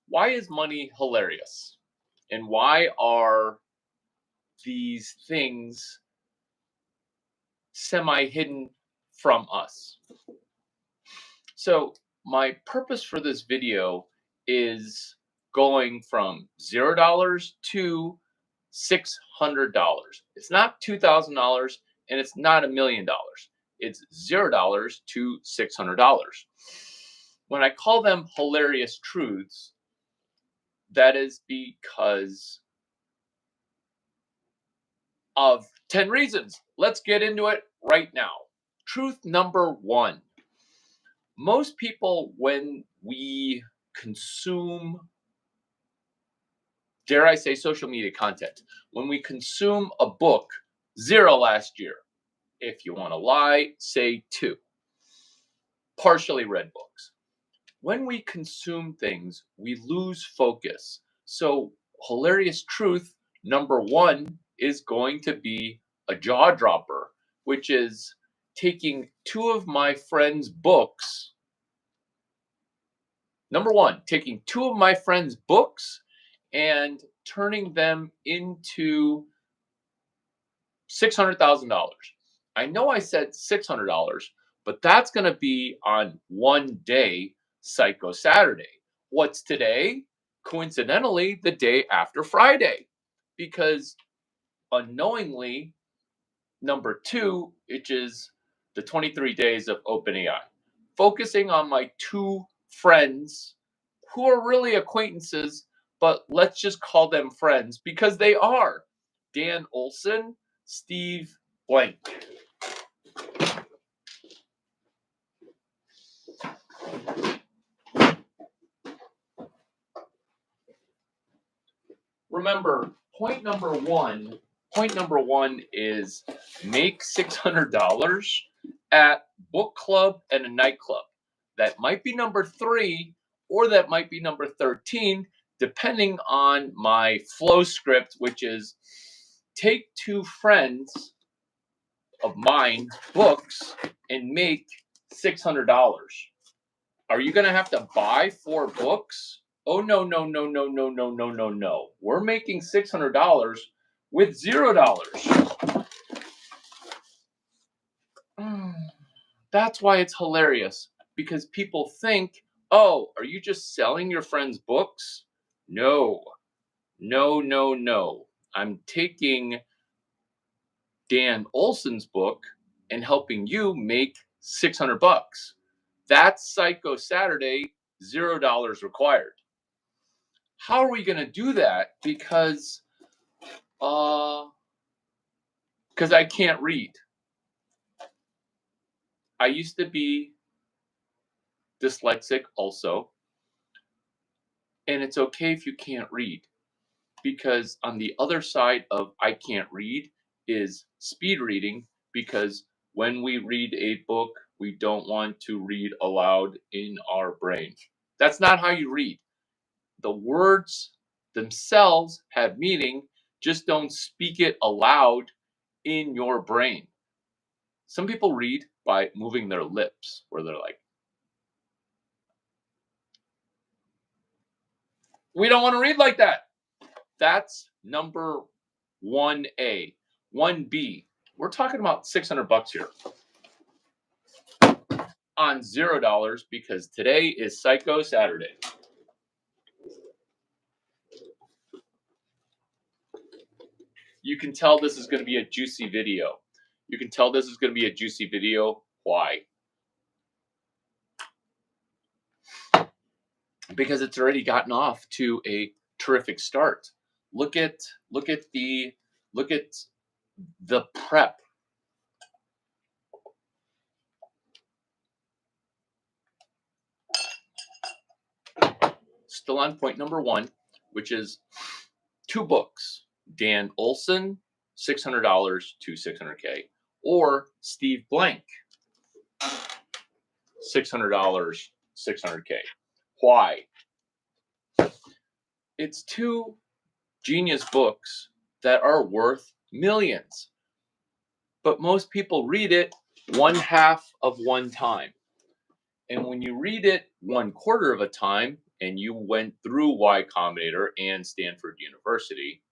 Why is money hilarious? And why are these things semi hidden from us? So, my purpose for this video is going from $0 to $600. It's not $2,000 and it's not $1,000,000. It's $0 to $600. When I call them hilarious truths, that is because of 10 reasons. Let's get into it right now. Truth number one: most people, when we consume, dare I say, social media content, when we consume a book, 0 last year. If you want to lie, say 2. Partially read books. When we consume things, we lose focus. So, hilarious truth number one is going to be a jaw dropper, which is taking 2 of my friends' books. Number one, taking 2 of my friends' books and turning them into $600,000. I know I said $600, but that's going to be on one day, Psycho Saturday. What's today? Coincidentally, the day after Friday. Because unknowingly, number 2, which is the 23 days of OpenAI, focusing on my 2 friends who are really acquaintances, but let's just call them friends because they are Dan Olson, Steve Blank. Remember, point number one is make $600 at book club and a nightclub. That might be number 3 or that might be number 13, depending on my flow script, which is take 2 friends of mine books and make $600. Are you going to have to buy 4 books? Oh, no, no, no, no, no, no, no, no, no. We're making $600 with $0. That's why it's hilarious, because people think, oh, are you just selling your friends' books? No, no, no, no. I'm taking Dan Olson's book and helping you make $600. That's Psycho Saturday, $0 required. How are we going to do that? Because I can't read. I used to be dyslexic also, and it's okay if you can't read, because on the other side of I can't read is speed reading, because when we read a book, we don't want to read aloud in our brain. That's not how you read. The words themselves have meaning, just don't speak it aloud in your brain. Some people read by moving their lips, where they're like, we don't want to read like that. That's number 1A. 1B, we're talking about $600 here on $0 because today is Psycho Saturday. You can tell this is going to be a juicy video. You can tell this is going to be a juicy video. Why? Because it's already gotten off to a terrific start. Look at the prep. Still on point number 1, which is 2 books. Dan Olson, $600 to $600K, or Steve Blank, $600, $600K. Why? It's 2 genius books that are worth millions, but most people read it 1/2 of one time. And when you read it 1/4 of a time, and you went through Y Combinator and Stanford University,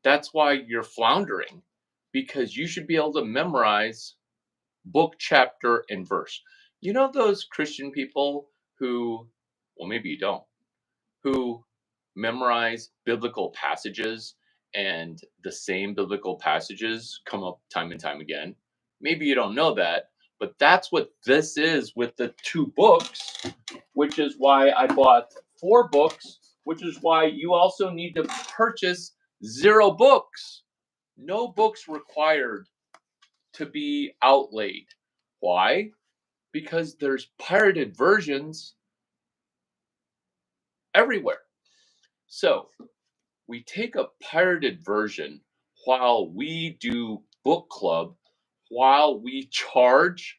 that's why you're floundering, because you should be able to memorize book, chapter, and verse. You know those Christian people who, well, maybe you don't, who memorize biblical passages and the same biblical passages come up time and time again? Maybe you don't know that, but that's what this is with the 2 books, which is why I bought 4 books, which is why you also need to purchase 0 books. No books required to be outlaid. Why? Because there's pirated versions everywhere. So we take a pirated version while we do book club, while we charge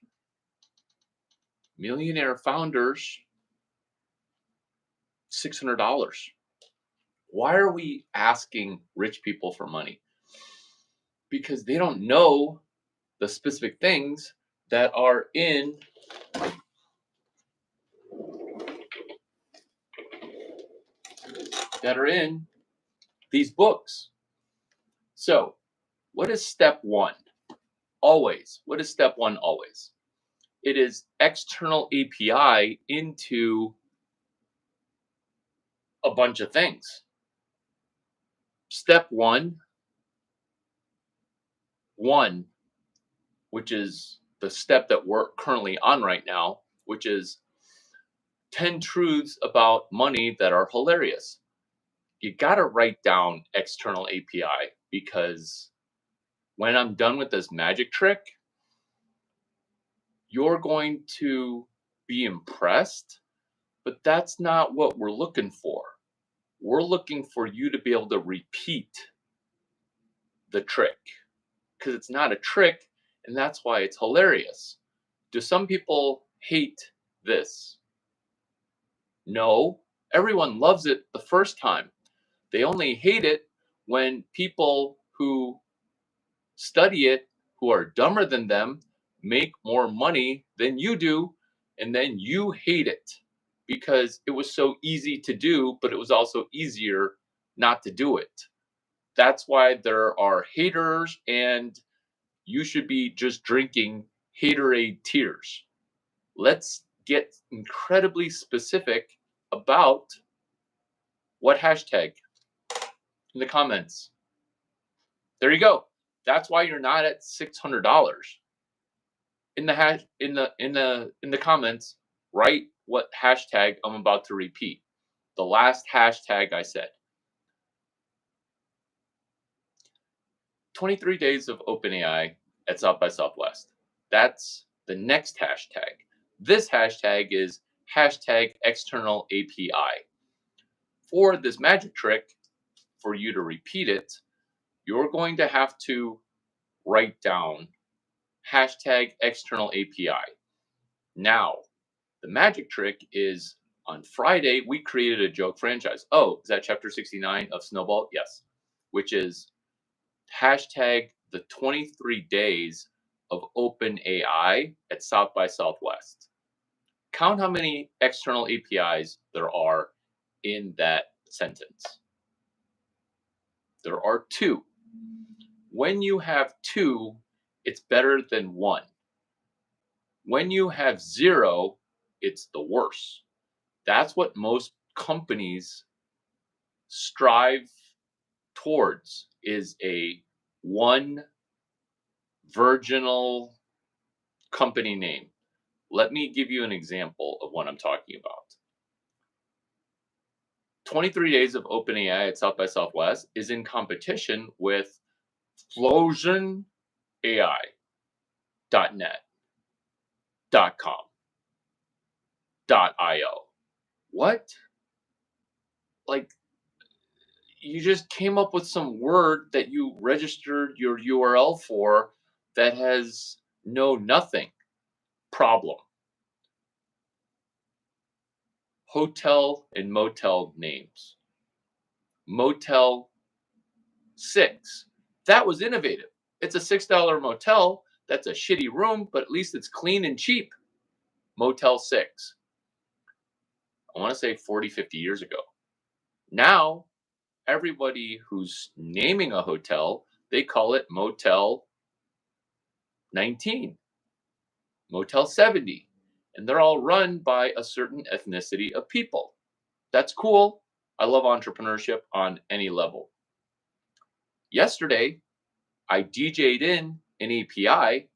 millionaire founders $600. Why are we asking rich people for money? Because they don't know the specific things that are in these books. So, what is step 1? Always. What is step 1 always? It is external API into a bunch of things. Step 1, which is the step that we're currently on right now, which is 10 truths about money that are hilarious. You got to write down external API, because when I'm done with this magic trick, you're going to be impressed, but that's not what we're looking for. We're looking for you to be able to repeat the trick, because it's not a trick, and that's why it's hilarious. Do some people hate this? No, everyone loves it the first time. They only hate it when people who study it, who are dumber than them, make more money than you do, and then you hate it because it was so easy to do, but it was also easier not to do it. That's why there are haters, and you should be just drinking haterade tears. Let's get incredibly specific about what hashtag in the comments. There you go. That's why you're not at $600. In the hash in the comments, write what hashtag I'm about to repeat. The last hashtag I said. 23 days of OpenAI at South by Southwest. That's the next hashtag. This hashtag is hashtag external API. For this magic trick, for you to repeat it, you're going to have to write down hashtag external API. Now, the magic trick is on Friday, we created a joke franchise. Oh, is that chapter 69 of Snowball? Yes. Which is hashtag the 23 days of OpenAI at South by Southwest. Count how many external APIs there are in that sentence. There are 2. When you have 2, it's better than 1. When you have 0, it's the worst. That's what most companies strive towards, is a 1 virginal company name. Let me give you an example of what I'm talking about. 23 days of OpenAI at South by Southwest is in competition with FlosionAI.net, .com, .io. What? Like, you just came up with some word that you registered your URL for that has no nothing. Problem. Hotel and motel names. Motel 6. That was innovative. It's a $6 motel. That's a shitty room, but at least it's clean and cheap. Motel 6. I want to say 40, 50 years ago. Now, everybody who's naming a hotel, they call it Motel 19, Motel 70, and they're all run by a certain ethnicity of people. That's cool. I love entrepreneurship on any level. Yesterday, I DJ'd in an API,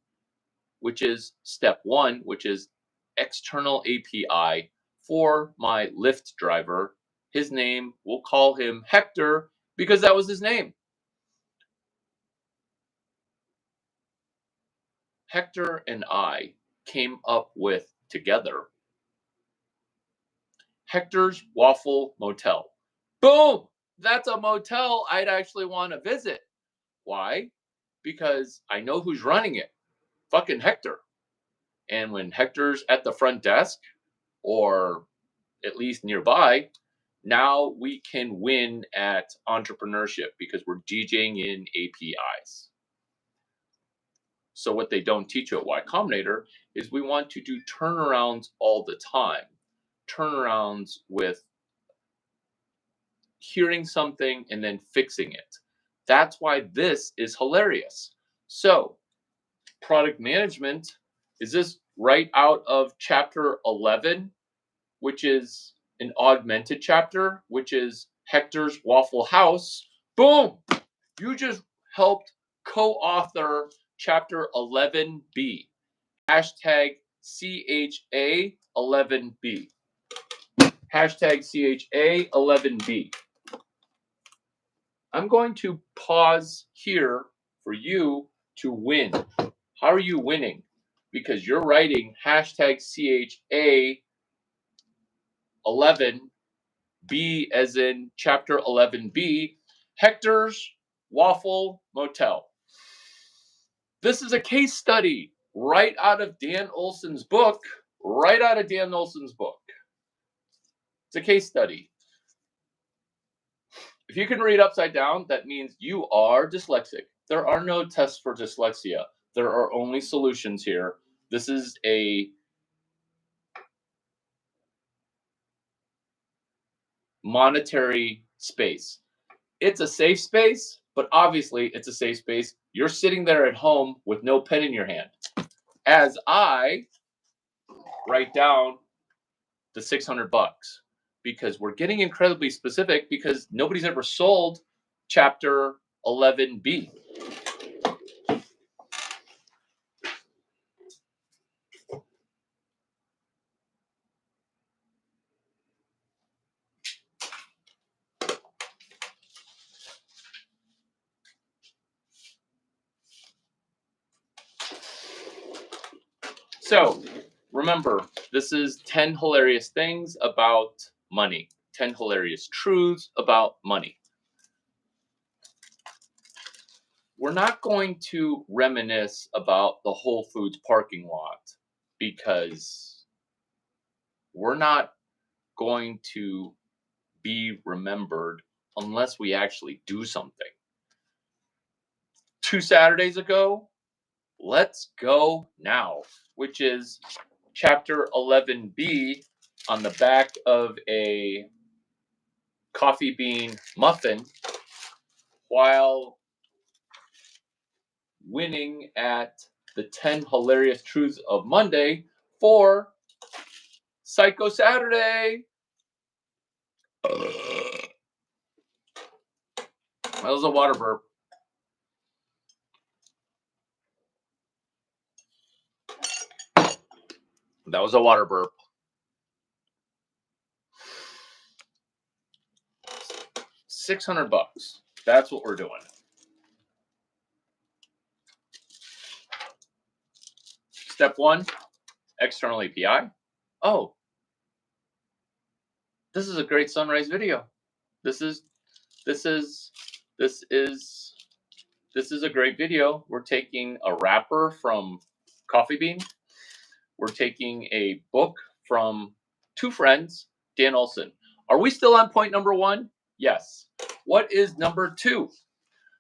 which is step one, which is external API for my Lyft driver. His name, we'll call him Hector because that was his name. Hector and I came up with together Hector's Waffle Motel. Boom! That's a motel I'd actually want to visit. Why? Because I know who's running it. Fucking Hector. And when Hector's at the front desk, or at least nearby, now we can win at entrepreneurship because we're DJing in APIs. So what they don't teach you at Y Combinator is we want to do turnarounds all the time. Turnarounds with hearing something and then fixing it. That's why this is hilarious. So, product management, is this right out of chapter 11, which is an augmented chapter, which is Hector's Waffle House? Boom! You just helped co-author chapter 11B. Hashtag CHA11B. Hashtag CHA11B. I'm going to pause here for you to win. How are you winning? Because you're writing hashtag CHA11B as in chapter 11B, Hector's Waffle Motel. This is a case study right out of Dan Olson's book. Right out of Dan Olson's book. It's a case study. If you can read upside down, that means you are dyslexic. There are no tests for dyslexia. There are only solutions here. This is a monetary space. It's a safe space, but obviously it's a safe space. You're sitting there at home with no pen in your hand. As I write down the $600 because we're getting incredibly specific because nobody's ever sold chapter 11B. So remember, this is 10 hilarious things about money, 10 hilarious truths about money. We're not going to reminisce about the Whole Foods parking lot because we're not going to be remembered unless we actually do something. 2 Saturdays ago, let's go now, which is chapter 11B on the back of a coffee bean muffin while winning at the 10 hilarious truths of Monday for Psycho Saturday. That was a water burp. That was a water burp. $600. That's what we're doing. Step one, external API. Oh, this is a great sunrise video. This is a great video. We're taking a wrapper from Coffee Bean. We're taking a book from two friends, Dan Olson. Are we still on point number one? Yes. What is number two?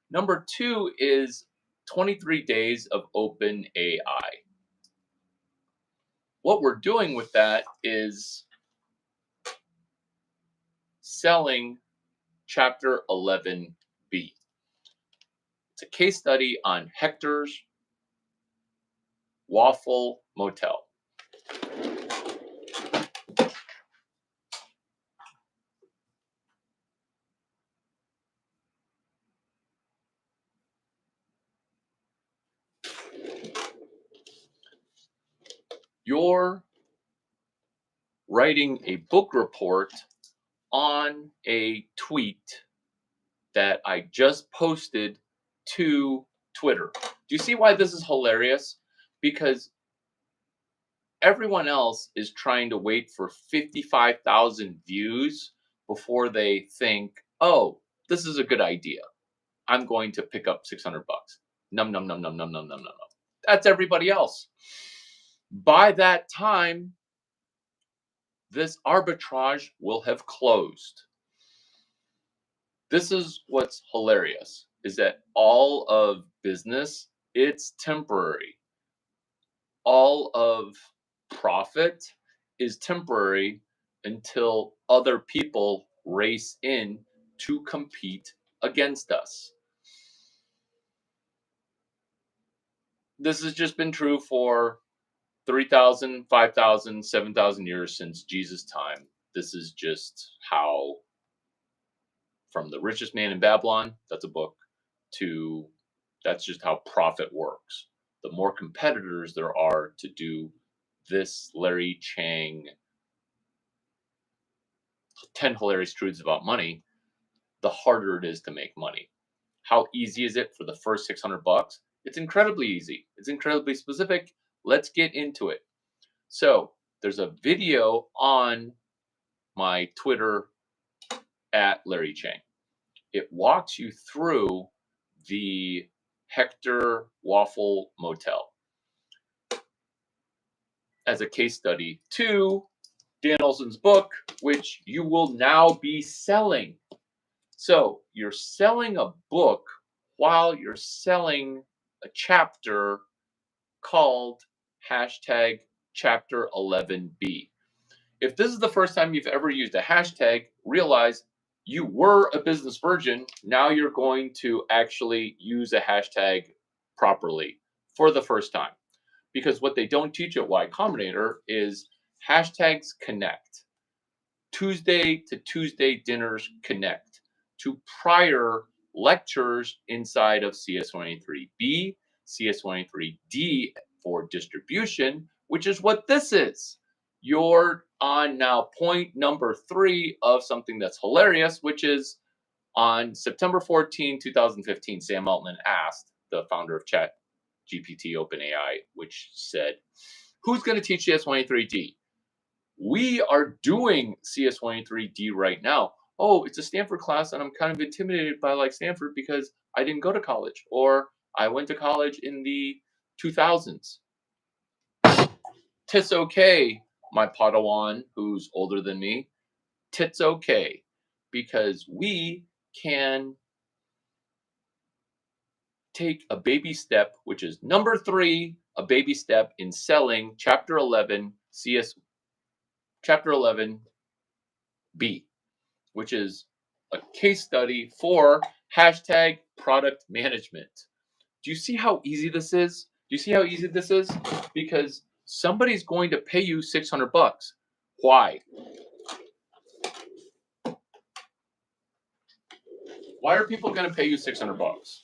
Number two is 23 days of open AI. What we're doing with that is selling Chapter 11B. It's a case study on Hector's Waffle Motel. You're writing a book report on a tweet that I just posted to Twitter. Do you see why this is hilarious? Because everyone else is trying to wait for 55,000 views before they think, oh, this is a good idea. I'm going to pick up 600 bucks. Num, num, num, num, num, num, num, num. That's everybody else. By that time, this arbitrage will have closed. This is what's hilarious, is that all of business, it's temporary. All of profit is temporary until other people race in to compete against us. This has just been true for 3,000, 5,000, 7,000 years since Jesus' time. This is just how, from The Richest Man in Babylon, that's a book, to that's just how profit works. The more competitors there are to do this Larry Chang 10 hilarious truths about money, the harder it is to make money. How easy is it for the first 600 bucks? It's incredibly easy. It's incredibly specific. Let's get into it. So, there's a video on my Twitter at Larry Chang. It walks you through the Hector Waffle Motel as a case study to Dan Olson's book, which you will now be selling. So you're selling a book while you're selling a chapter called hashtag Chapter 11B. If this is the first time you've ever used a hashtag, realize you were a business virgin. Now you're going to actually use a hashtag properly for the first time. Because what they don't teach at Y Combinator is hashtags connect. Tuesday to Tuesday dinners connect to prior lectures inside of CS23B, CS23D for distribution, which is what this is. You're on now point number 3 of something that's hilarious, which is on September 14, 2015, Sam Altman asked the founder of ChatGPT OpenAI, which said, who's going to teach CS23D? We are doing CS23D right now. Oh, it's a Stanford class, and I'm kind of intimidated by like Stanford because I didn't go to college, or I went to college in the 2000s. Tis okay, my Padawan, who's older than me. Tits okay, because we can take a baby step, which is number 3, a baby step in selling Chapter 11 Chapter 11B, which is a case study for hashtag product management. Do you see how easy this is? Do you see how easy this is? Because somebody's going to pay you 600 bucks. Why? Why are people going to pay you 600 bucks?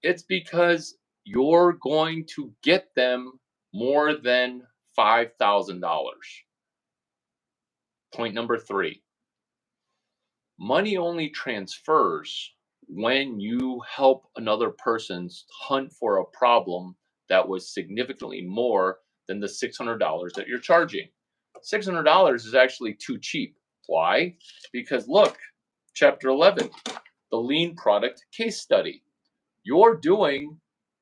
It's because you're going to get them more than $5,000. Point number 3. Money only transfers when you help another person hunt for a problem that was significantly more than the $600 that you're charging. $600 is actually too cheap. Why? Because look, Chapter 11, the lean product case study. You're doing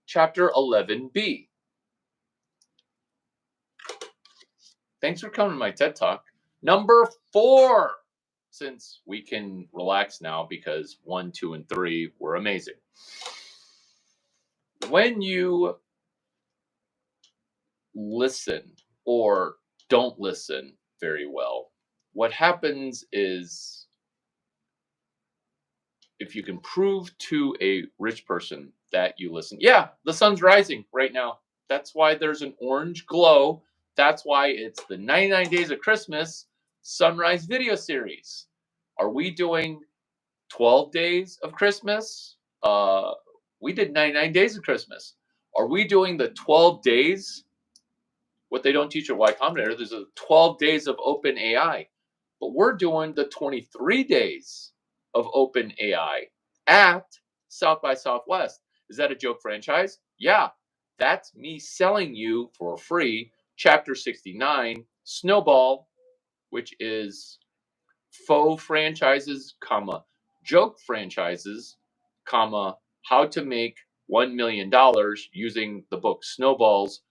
Chapter 11B. Thanks for coming to my TED Talk. Number 4, since we can relax now because 1, 2, and 3 were amazing. When you listen or don't listen very well, what happens is if you can prove to a rich person that you listen, yeah, the sun's rising right now. That's why there's an orange glow. That's why it's the 99 Days of Christmas sunrise video series. Are we doing 12 days of Christmas? We did 99 days of Christmas. Are we doing the 12 days? What they don't teach at Y Combinator, there's a 12 days of open AI. But we're doing the 23 days of open AI at South by Southwest. Is that a joke franchise? Yeah. That's me selling you for free Chapter 69 Snowball, which is faux franchises, comma, joke franchises, comma, how to make $1 million using the book Snowball's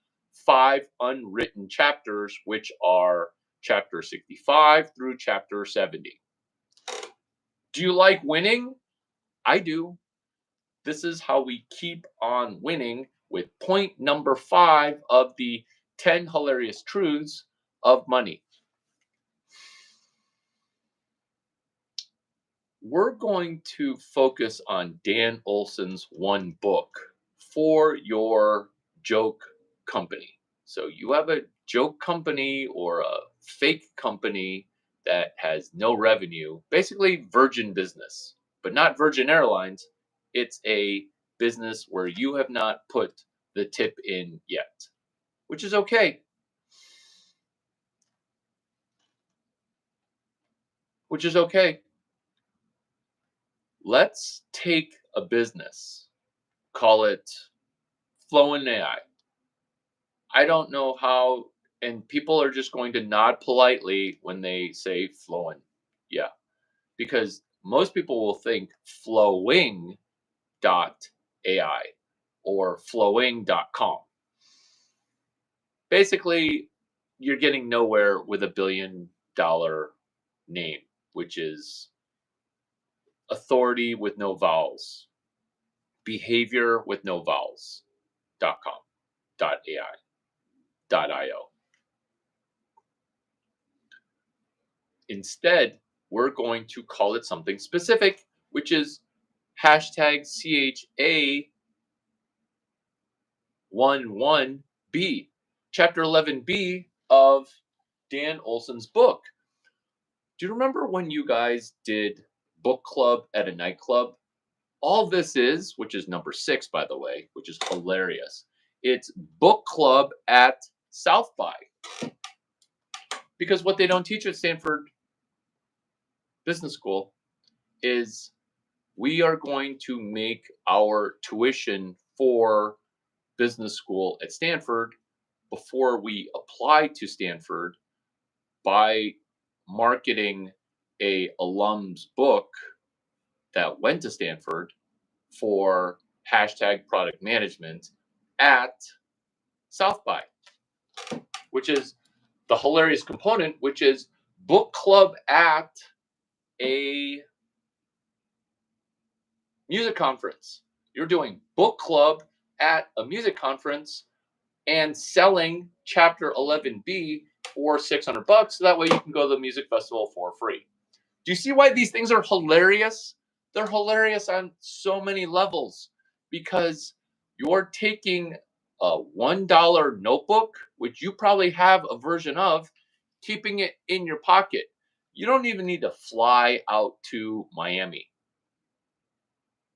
5 unwritten chapters, which are chapter 65 through chapter 70. Do you like winning? I do. This is how we keep on winning with point number 5 of the 10 hilarious truths of money. We're going to focus on Dan Olson's one book for your joke company. So you have a joke company or a fake company that has no revenue, basically Virgin business, but not Virgin Airlines. It's a business where you have not put the tip in yet, which is okay. Which is okay. Let's take a business, call it Flowin' AI. I don't know how, and people are just going to nod politely when they say flowing. Yeah, because most people will think flowing.ai or flowing.com. Basically, you're getting nowhere with $1 billion name, which is authority with no vowels, behavior with no vowels, .com, .ai, .io. Instead, we're going to call it something specific, which is hashtag CHA11B, chapter 11B of Dan Olson's book. Do you remember when you guys did book club at a nightclub? All this is, which is number 6, by the way, which is hilarious. It's book club at South by. Because what they don't teach at Stanford Business School is we are going to make our tuition for business school at Stanford before we apply to Stanford by marketing a alum's book that went to Stanford for hashtag product management at South by, which is the hilarious component, which is book club at a music conference. You're doing book club at a music conference and selling chapter 11B for $600 so that way you can go to the music festival for free. Do you see why these things are hilarious? They're hilarious on so many levels because you're taking a $1 notebook, which you probably have a version of, keeping it in your pocket. You don't even need to fly out to Miami,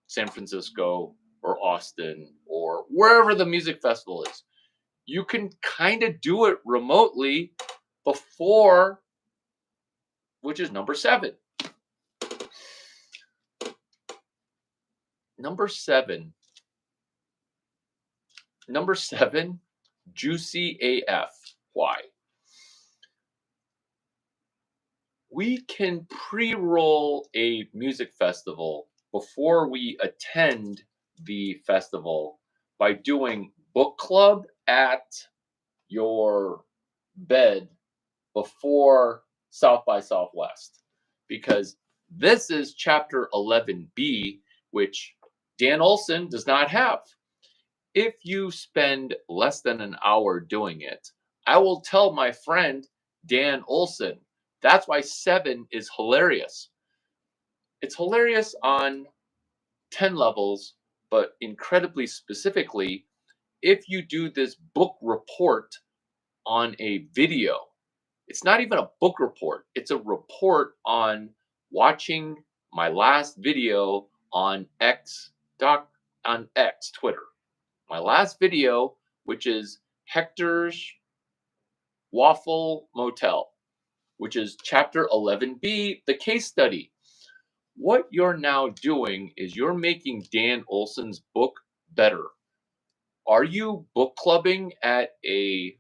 San Francisco, or Austin, or wherever the music festival is. You can kind of do it remotely before, which is number 7. Number 7, juicy AF. Why? We can pre-roll a music festival before we attend the festival by doing book club at your bed before South by Southwest, because this is chapter 11B, which Dan Olson does not have. If you spend less than an hour doing it, I will tell my friend Dan Olson That's why 7 is hilarious. It's hilarious on 10 levels, but incredibly specifically, if you do this book report on a video, it's not even a book report, it's a report on watching my last video on Twitter. My last video, which is Hector's Waffle Motel, which is chapter 11B, the case study. What you're now doing is you're making Dan Olson's book better. Are you book clubbing at a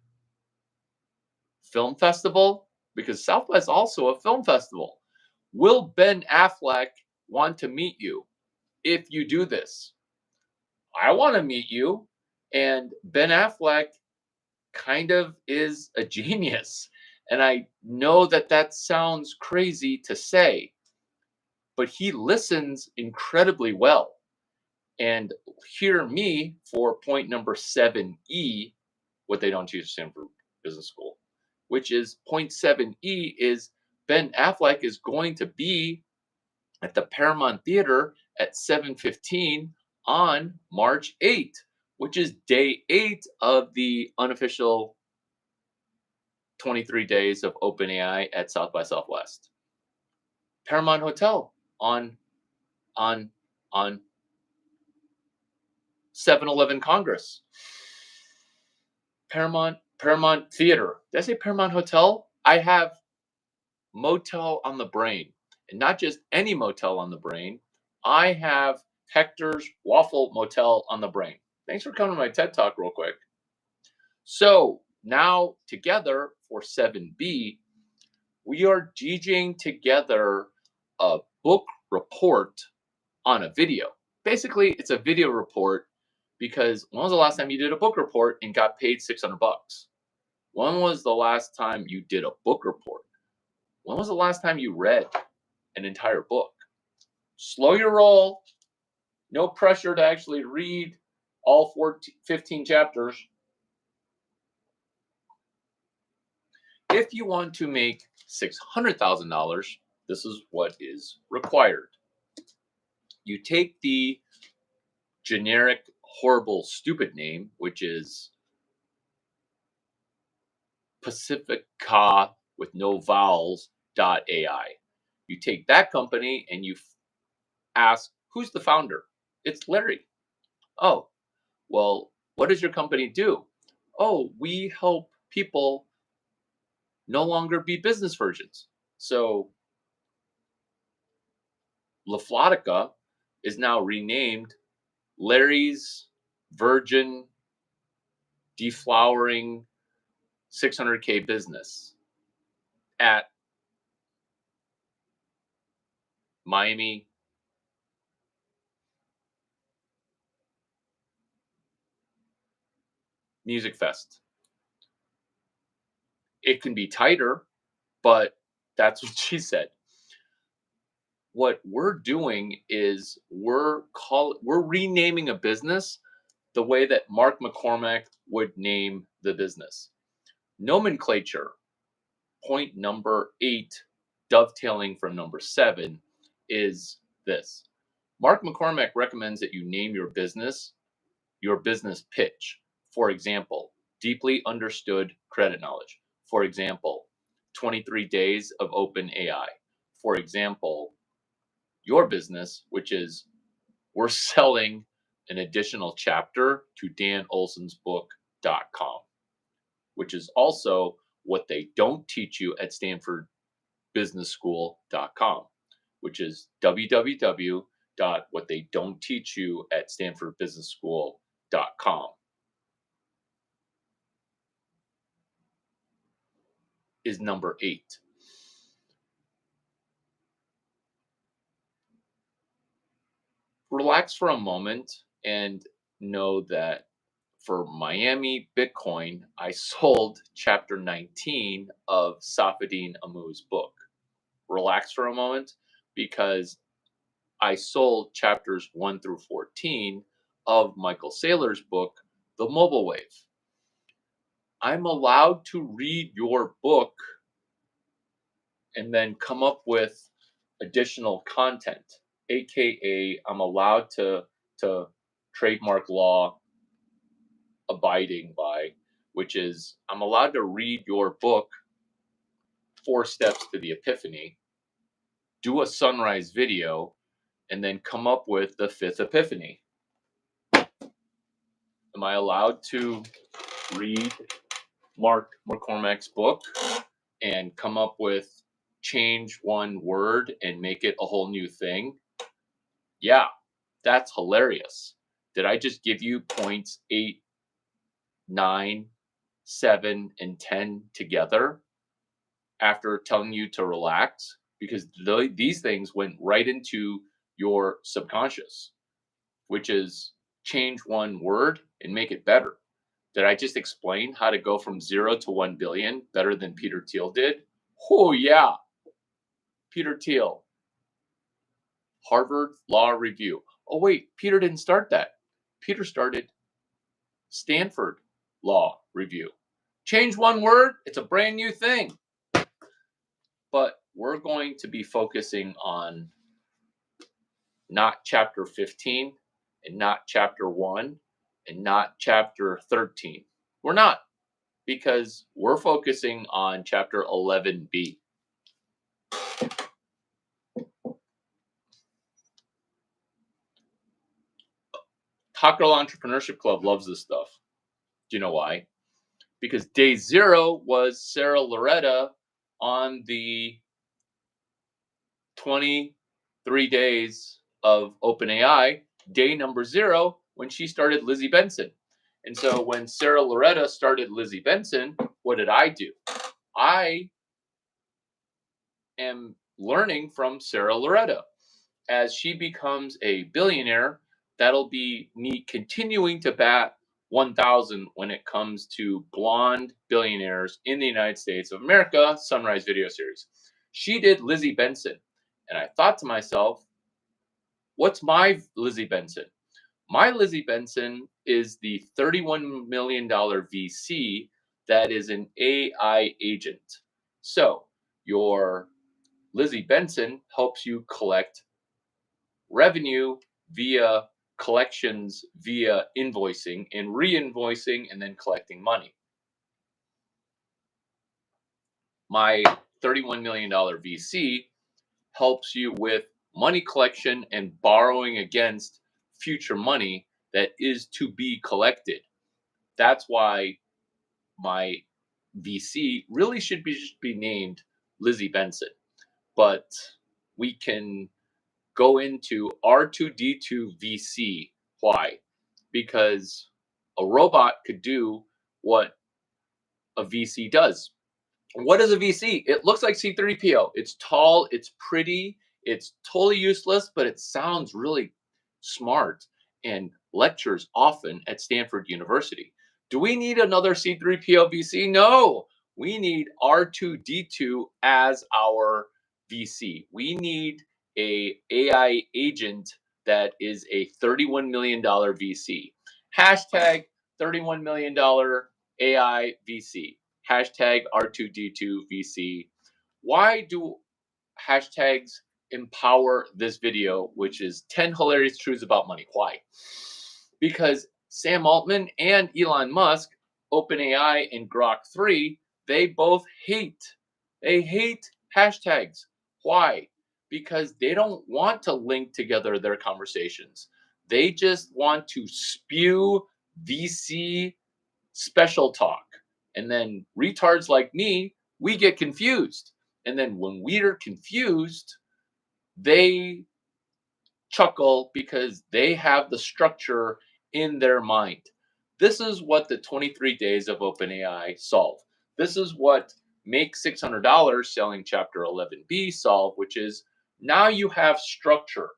film festival? Because South by is also a film festival. Will Ben Affleck want to meet you if you do this? I want to meet you. And Ben Affleck kind of is a genius. And I know that that sounds crazy to say, but he listens incredibly well. And hear me for point number 7E, what they don't teach at Stanford Business School, which is point 7E is Ben Affleck is going to be at the Paramount Theater at 7:15 on March 8th, which is day 8 of the unofficial 23 days of OpenAI at South by Southwest. Paramount Hotel on 7-Eleven Congress. Paramount Theater. Did I say Paramount Hotel? I have motel on the brain. And not just any motel on the brain. I have Hector's Waffle Motel on the brain. Thanks for coming to my TED Talk real quick. So now together for 7B, we are DJing together a book report on a video. Basically, it's a video report because when was the last time you did a book report and got paid $600? When was the last time you did a book report? When was the last time you read an entire book? Slow your roll. No pressure to actually read all 15 chapters. If you want to make $600,000, this is what is required. You take the generic, horrible, stupid name, which is Pacifica with no vowels.ai. You take that company and you ask, who's the founder? It's Larry. Oh, well, what does your company do? Oh, we help people no longer be business virgins. So LaFlautica is now renamed Larry's Virgin Deflowering 600K Business at Miami Music Fest. It can be tighter, but that's what she said. What we're doing is we're renaming a business the way that Mark McCormack would name the business. Nomenclature, point number 8, dovetailing from number 7, is this. Mark McCormack recommends that you name your business pitch. For example, deeply understood credit knowledge. For example, 23 days of OpenAI. For example, your business, which is we're selling an additional chapter to danolsonsbook.com, which is also what they don't teach you at stanfordbusinessschool.com, which is www.whattheydon'tteachyou at stanfordbusinessschool.com. Is number 8. Relax for a moment and know that for Miami Bitcoin, I sold chapter 19 of Safedine Amu's book. Relax for a moment because I sold chapters 1 through 14 of Michael Saylor's book, The Mobile Wave. I'm allowed to read your book and then come up with additional content, aka I'm allowed to trademark law abiding by, which is I'm allowed to read your book, Four Steps to the Epiphany, do a sunrise video, and then come up with the fifth epiphany. Am I allowed to read Mark McCormack's book and come up with change one word and make it a whole new thing? Yeah, that's hilarious. Did I just give you points 8, 9, 7, and 10 together after telling you to relax? Because these things went right into your subconscious, which is change one word and make it better. Did I just explain how to go from 0 to 1 billion better than Peter Thiel did? Oh, yeah. Peter Thiel, Harvard Law Review. Oh, wait, Peter didn't start that. Peter started Stanford Law Review. Change one word, it's a brand new thing. But we're going to be focusing on not chapter 15 and not chapter 1 and not chapter 13. We're not, because we're focusing on chapter 11b. Hot Girl Entrepreneurship Club loves this stuff. Do you know why? Because day 0 was Sarah Loretta on the 23 days of OpenAI, day number 0, when she started Lizzie Benson. And so when Sarah Loretta started Lizzie Benson, what did I do? I am learning from Sarah Loretta. As she becomes a billionaire, that'll be me continuing to bat 1,000 when it comes to blonde billionaires in the United States of America, Sunrise Video Series. She did Lizzie Benson. And I thought to myself, what's my Lizzie Benson? My Lizzie Benson is the $31 million VC that is an AI agent. So your Lizzie Benson helps you collect revenue via collections, via invoicing and re-invoicing, and then collecting money. My $31 million VC helps you with money collection and borrowing against future money that is to be collected. That's why my VC really should be named Lizzie Benson. But we can go into R2D2 VC. Why? Because a robot could do what a VC does. What is a VC? It looks like C3PO. It's tall, it's pretty, it's totally useless, but it sounds really smart and lectures often at Stanford University. Do we need another C3PO VC? No. We need R2D2 as our VC. We need a AI agent that is a $31 million VC. Hashtag $31 million AI VC. Hashtag R2D2 VC. Why do hashtags empower this video, which is 10 hilarious truths about money? Why? Because Sam Altman and Elon Musk, OpenAI and Grok 3, they both hate hashtags. Why? Because they don't want to link together their conversations. They just want to spew VC special talk. And then retards like me, we get confused. And then when we're confused, they chuckle because they have the structure in their mind. This is what the 23 days of OpenAI solve. This is what Make $600 selling chapter 11b solve, which is now you have structure.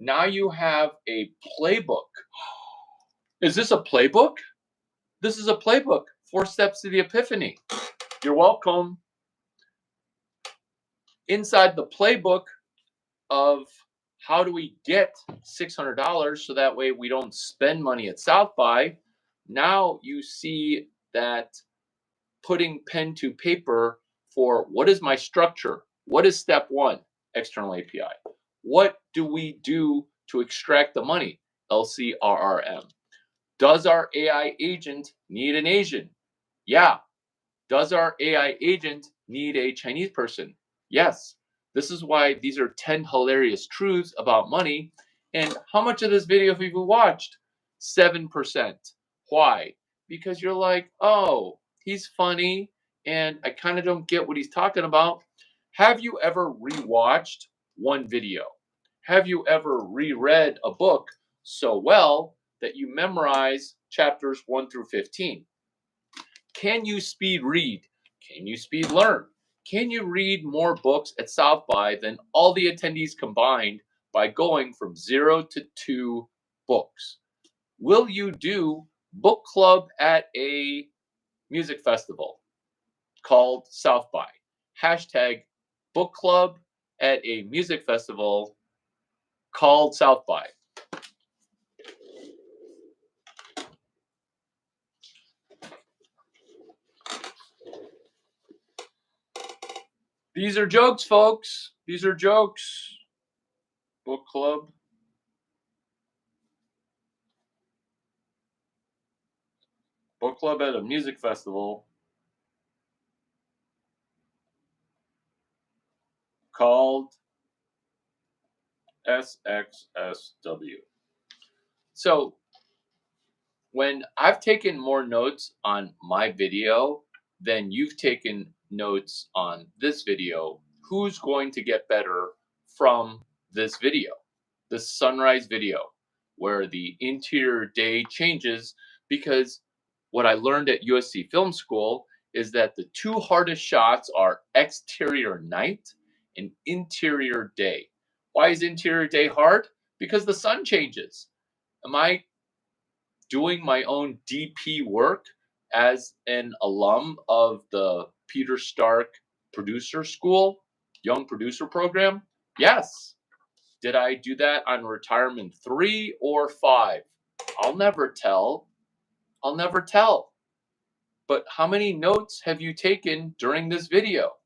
Now you have a playbook. Is this a playbook? This is a playbook. 4 Steps to the Epiphany. You're welcome. Inside the playbook of how do we get $600 so that way we don't spend money at South by, now you see that putting pen to paper for what is my structure? What is step one? External API. What do we do to extract the money? LCRRM. Does our AI agent need an Asian? Yeah. Does our AI agent need a Chinese person? Yes. This is why these are 10 hilarious truths about money. And how much of this video have you watched? 7%. Why? Because you're like, oh, he's funny and I kind of don't get what he's talking about. Have you ever rewatched one video? Have you ever reread a book so well that you memorize chapters 1 through 15? Can you speed read? Can you speed learn? Can you read more books at South by than all the attendees combined by going from 0 to 2 books? Will you do book club at a music festival called South by? Hashtag book club at a music festival called South by. These are jokes, folks. These are jokes. Book club. Book club at a music festival called SXSW. So when I've taken more notes on my video than you've taken notes on this video, who's going to get better from this video? The sunrise video, where the interior day changes, because what I learned at USC Film School is that the two hardest shots are exterior night and interior day. Why is interior day hard? Because the sun changes. Am I doing my own DP work as an alum of the Peter Stark Producer School, Young Producer Program? Yes. Did I do that on retirement 3 or 5? I'll never tell. I'll never tell. But how many notes have you taken during this video?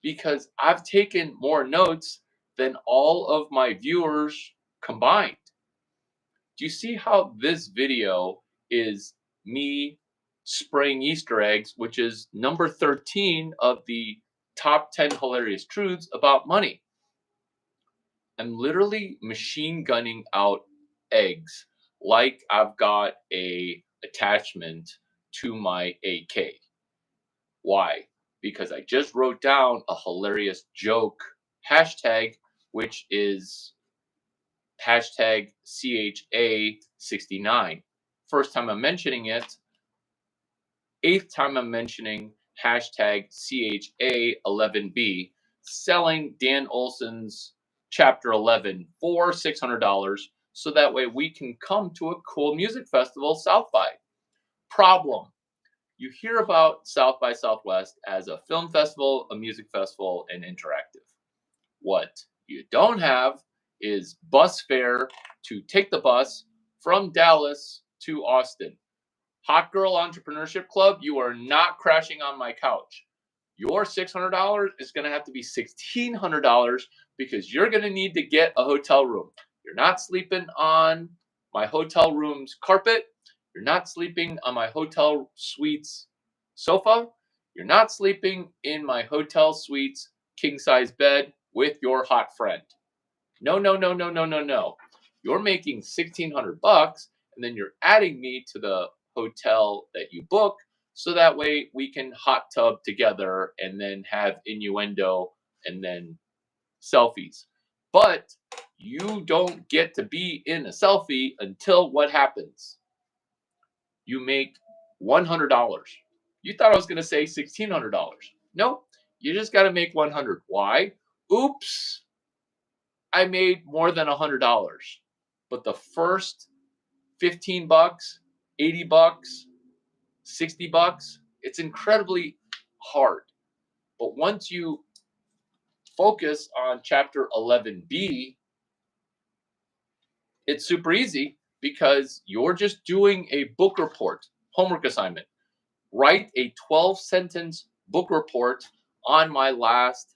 Because I've taken more notes than all of my viewers combined. Do you see how this video is me spraying Easter eggs, which is number 13 of the top 10 hilarious truths about money? I'm literally machine gunning out eggs like I've got a attachment to my AK. Why? Because I just wrote down a hilarious joke hashtag, which is hashtag CHA69. First time I'm mentioning it. 8th time I'm mentioning hashtag CHA11B, selling Dan Olson's chapter 11 for $600, so that way we can come to a cool music festival, South by. Problem: you hear about South by Southwest as a film festival, a music festival, and interactive. What you don't have is bus fare to take the bus from Dallas to Austin. Hot Girl Entrepreneurship Club, you are not crashing on my couch. Your $600 is going to have to be $1,600 because you're going to need to get a hotel room. You're not sleeping on my hotel room's carpet. You're not sleeping on my hotel suite's sofa. You're not sleeping in my hotel suite's king size bed with your hot friend. No, no, no, no, no, no, no. You're making $1,600 and then you're adding me to the hotel that you book, so that way we can hot tub together and then have innuendo and then selfies. But you don't get to be in a selfie until what happens? You make $100. You thought I was going to say $1,600. No, you just got to make 100. Why? Oops. I made more than $100. But the first $15, $80, $60, it's incredibly hard. But once you focus on chapter 11B, it's super easy because you're just doing a book report, homework assignment. Write a 12-sentence book report on my last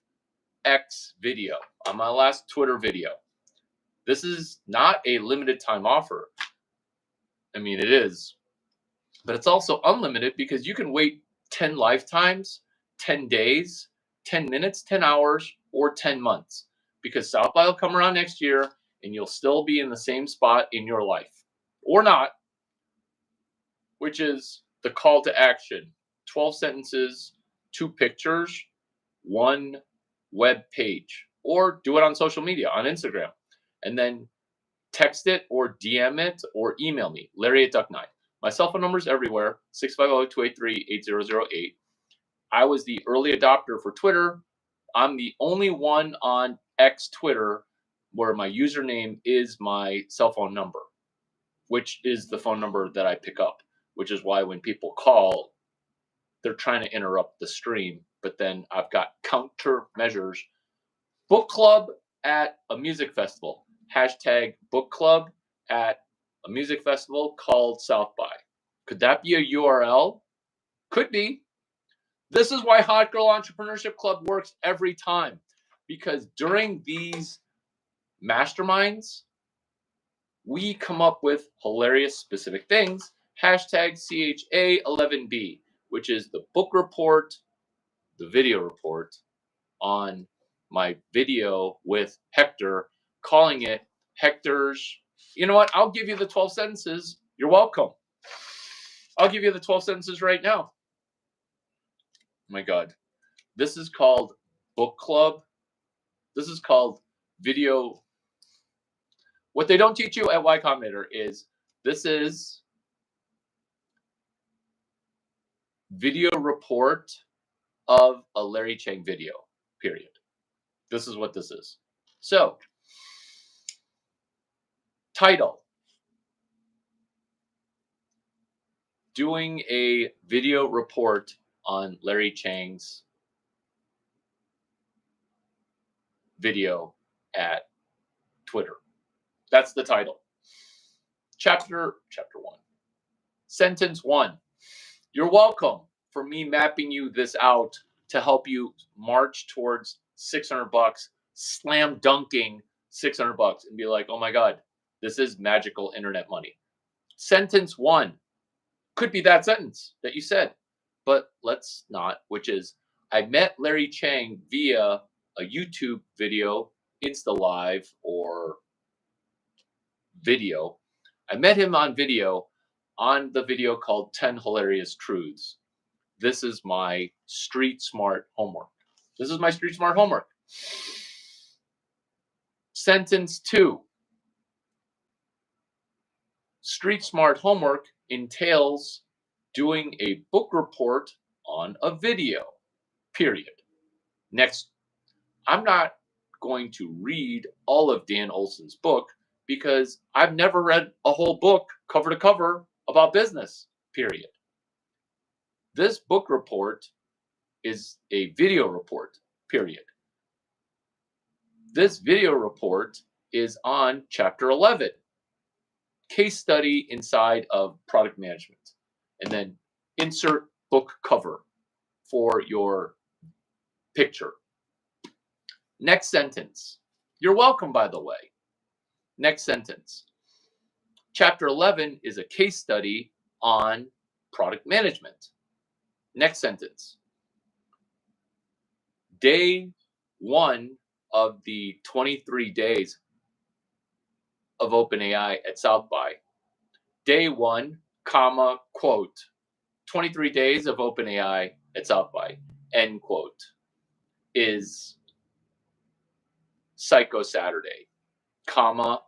X video, on my last Twitter video. This is not a limited time offer. I mean, it is, but it's also unlimited because you can wait 10 lifetimes, 10 days, 10 minutes, 10 hours, or 10 months, because South by will come around next year and you'll still be in the same spot in your life, or not, which is the call to action: 12 sentences, 2 pictures, 1 web page, or do it on social media, on Instagram, and then text it or DM it or email me, Larry@Duck9. My cell phone number is everywhere, 650-283-8008. I was the early adopter for Twitter. I'm the only one on X Twitter where my username is my cell phone number, which is the phone number that I pick up, which is why when people call, they're trying to interrupt the stream, but then I've got countermeasures. Book club at a music festival. Hashtag book club at a music festival called South by. Could that be a URL? Could be. This is why Hot Girl Entrepreneurship Club works every time, because during these masterminds, we come up with hilarious specific things. Hashtag CHA11B, which is the book report, the video report on my video with Hector, calling it Hector's. You know what? I'll give you the 12 sentences. You're welcome. I'll give you the 12 sentences right now. Oh my God. This is called book club. This is called video. What they don't teach you at Y Combinator is this is video report of a Larry Chang video, period. This is what this is. So, title: doing a video report on Larry Chang's video at Twitter. That's the title. Chapter 1. Sentence 1. You're welcome for me mapping you this out to help you march towards $600, slam dunking $600, and be like, oh my God, this is magical internet money. Sentence 1 could be that sentence that you said, but let's not, which is, I met Larry Chang via a YouTube video, Insta Live, or video. I met him on video, on the video called 10 Hilarious Truths. This is my street smart homework. This is my street smart homework. Sentence 2. Street smart homework entails doing a book report on a video, period. Next, I'm not going to read all of Dan Olson's book because I've never read a whole book cover to cover about business, period. This book report is a video report, period. This video report is on chapter 11, case study inside of product management. And then insert book cover for your picture. Next sentence. You're welcome, by the way. Next sentence. Chapter 11 is a case study on product management. Next sentence. Day 1 of the 23 days of OpenAI at South by. Day 1, comma, quote, 23 days of OpenAI at South by, end quote, is Psycho Saturday, comma,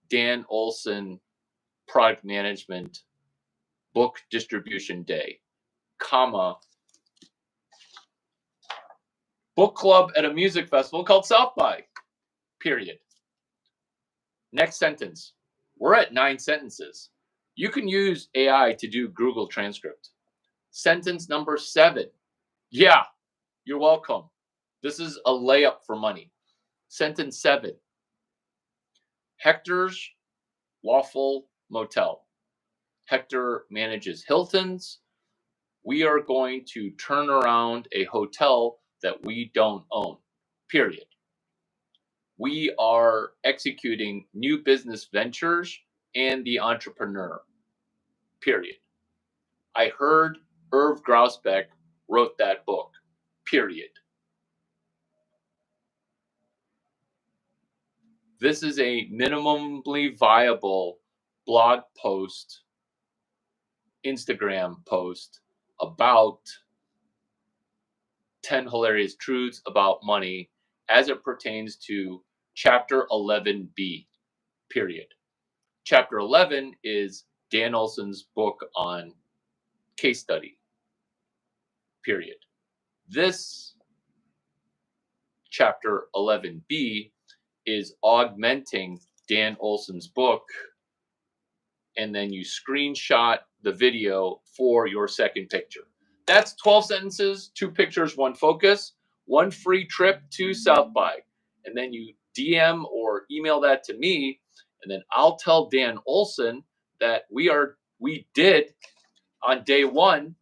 Dan Olson product management book distribution day, comma, book club at a music festival called South by, period. Next sentence. We're at 9 sentences. You can use AI to do Google Transcript. Sentence number 7. Yeah, you're welcome. This is a layup for money. Sentence 7. Hector's Waffle Motel. Hector manages Hilton's. We are going to turn around a hotel that we don't own, period. We are executing new business ventures and the entrepreneur, period. I heard Irv Grousbeck wrote that book, period. This is a minimally viable blog post, Instagram post about 10 hilarious truths about money as it pertains to chapter 11B, period. Chapter 11 is Dan Olson's book on case study, period. This chapter 11B is augmenting Dan Olson's book, and then you screenshot the video for your second picture. That's 12 sentences, 2 pictures, 1 focus, 1 free trip to South by. And then you DM or email that to me, and then I'll tell Dan Olson that we did on day 1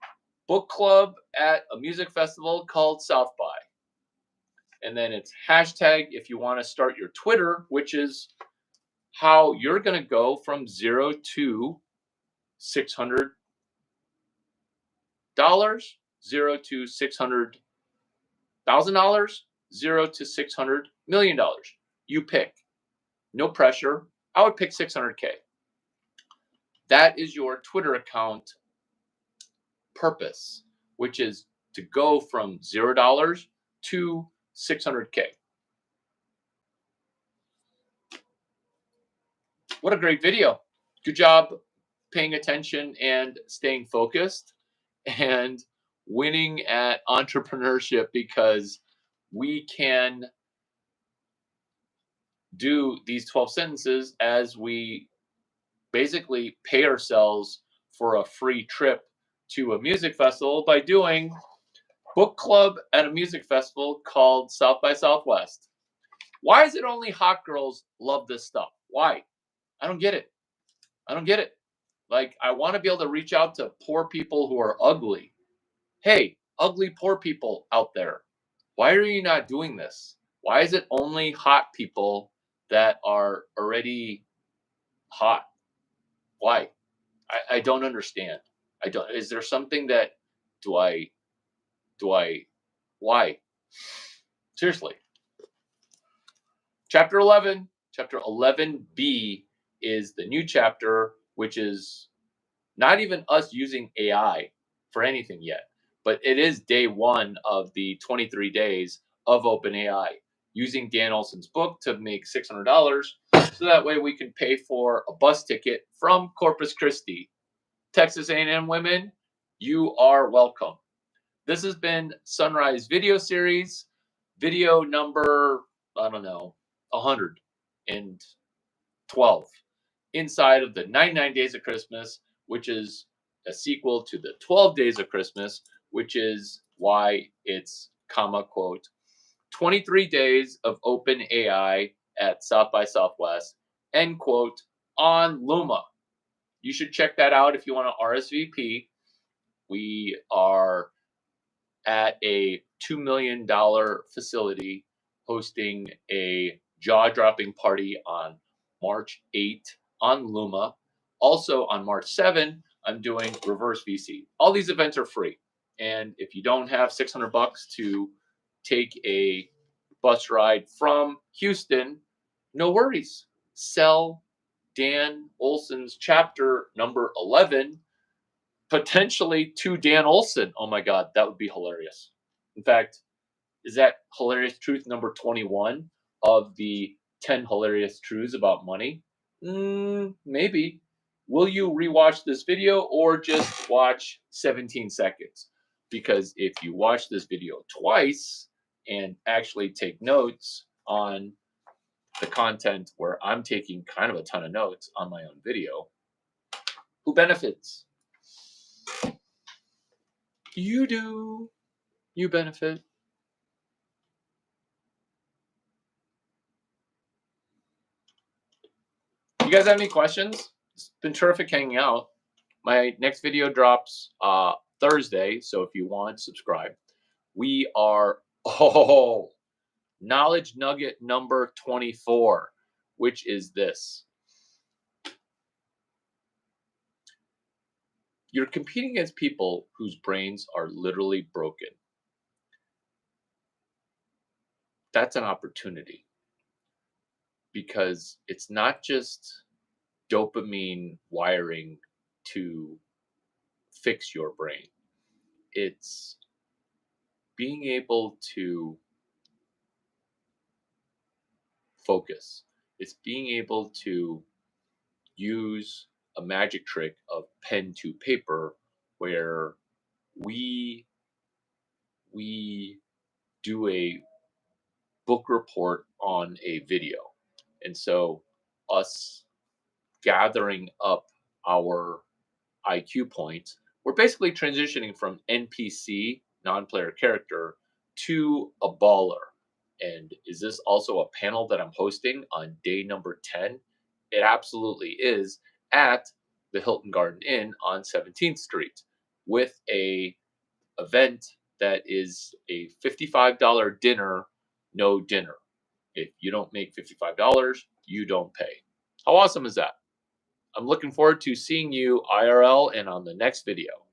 book club at a music festival called South by. And then it's hashtag if you want to start your Twitter, which is how you're going to go from 0 to $600, 0 to $600,000, 0 to $600 million. You pick. No pressure. I would pick 600K. That is your Twitter account purpose, which is to go from $0 to 600K. What a great video. Good job paying attention and staying focused and winning at entrepreneurship, because we can do these 12 sentences as we basically pay ourselves for a free trip to a music festival by doing book club at a music festival called South by Southwest. Why is it only hot girls love this stuff? Why? I don't get it. I don't get it. Like, I want to be able to reach out to poor people who are ugly. Hey, ugly poor people out there, why are you not doing this? Why is it only hot people that are already hot? Why? I don't understand. I don't. Is there something that why? Seriously. Chapter 11, chapter 11B is the new chapter, which is not even us using AI for anything yet, but it is day 1 of the 23 days of OpenAI, using Dan Olson's book to make $600, so that way we can pay for a bus ticket from Corpus Christi. Texas A&M women, you are welcome. This has been Sunrise Video Series, video number, 112, inside of the 99 Days of Christmas, which is a sequel to the 12 Days of Christmas, which is why it's, quote, 23 days of open AI at South by Southwest, end quote, on Luma. You should check that out if you want to RSVP. We are at a $2 million facility hosting a jaw-dropping party on March 8 on Luma. Also on March 7, I'm doing Reverse VC. All these events are free. And if you don't have $600 to take a bus ride from Houston, no worries. Sell Dan Olson's chapter number 11 potentially to Dan Olson. Oh my God, that would be hilarious. In fact, is that hilarious truth number 21 of the 10 hilarious truths about money? Maybe. Will you rewatch this video or just watch 17 seconds? Because if you watch this video twice and actually take notes on the content where I'm taking kind of a ton of notes on my own video, who benefits? You do. You benefit. You guys have any questions? It's been terrific hanging out. My next video drops Thursday, so if you want, subscribe. We are Oh, knowledge nugget number 24, which is this. You're competing against people whose brains are literally broken. That's an opportunity because it's not just dopamine wiring to fix your brain. It's being able to focus. It's being able to use a magic trick of pen to paper where we we do a book report on a video. And so us gathering up our IQ points, we're basically transitioning from NPC, non-player character, to a baller. And is this also a panel that I'm hosting on day number 10? It absolutely is, at the Hilton Garden Inn on 17th Street, with a event that is a $55 dinner, no dinner. If you don't make $55, you don't pay. How awesome is that? I'm looking forward to seeing you IRL and on the next video.